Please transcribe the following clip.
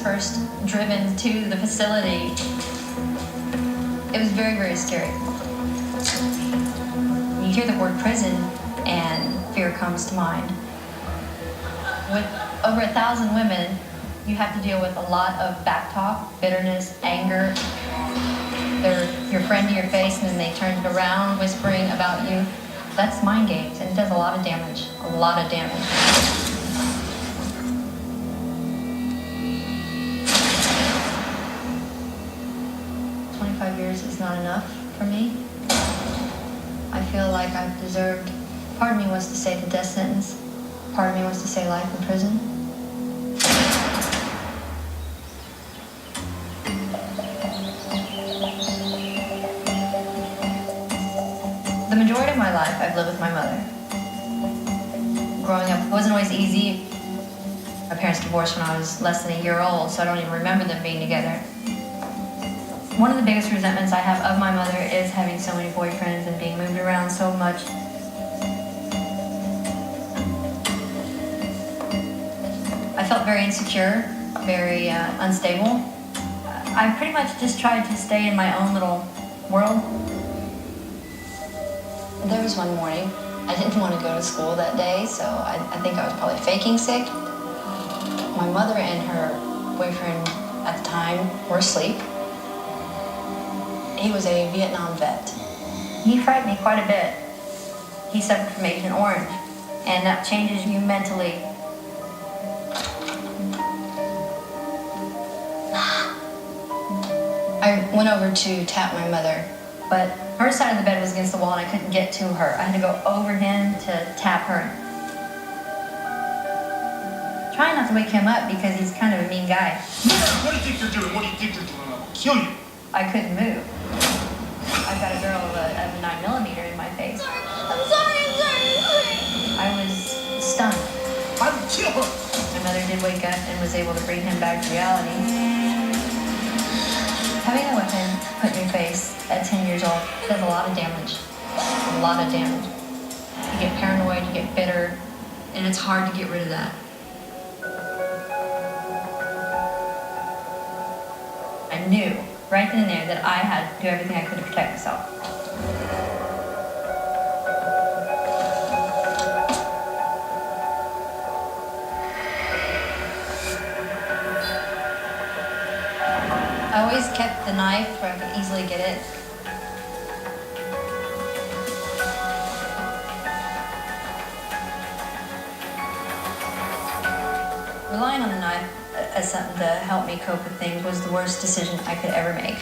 first driven to the facility, it was very, very scary. You hear the word prison and fear comes to mind. With over 1,000 women, you have to deal with a lot of backtalk, bitterness, anger. They're your friend to your face and then they turn it around whispering about you. That's mind games and it does a lot of damage, a lot of damage. 25 years is not enough for me. I feel like I've deserved, part of me wants to say the death sentence, part of me wants to say life in prison. The majority of my life, I've lived with my mother. Growing up, it wasn't always easy. My parents divorced when I was less than a year old, so I don't even remember them being together. One of the biggest resentments I have of my mother is having so many boyfriends and being moved around so much. I felt very insecure, very unstable. I pretty much just tried to stay in my own little world. There was one morning, I didn't want to go to school that day, so I think I was probably faking sick. My mother and her boyfriend at the time were asleep. He was a Vietnam vet. He frightened me quite a bit. He suffered from Agent Orange, and that changes you mentally. I went over to tap my mother, but her side of the bed was against the wall and I couldn't get to her. I had to go over him to tap her. Trying not to wake him up because he's kind of a mean guy. What do you think you're doing? What do you think you're doing? I'll kill you. I couldn't move. I've got a barrel of a 9mm in my face. I'm sorry. I was stunned. I will kill her. My mother did wake up and was able to bring him back to reality. Having a weapon put in your face at 10 years old does a lot of damage. A lot of damage. You get paranoid, you get bitter, and it's hard to get rid of that. I knew right then and there that I had to do everything I could to protect myself. I always kept the knife where I could easily get it. Relying on the knife as something to help me cope with things was the worst decision I could ever make.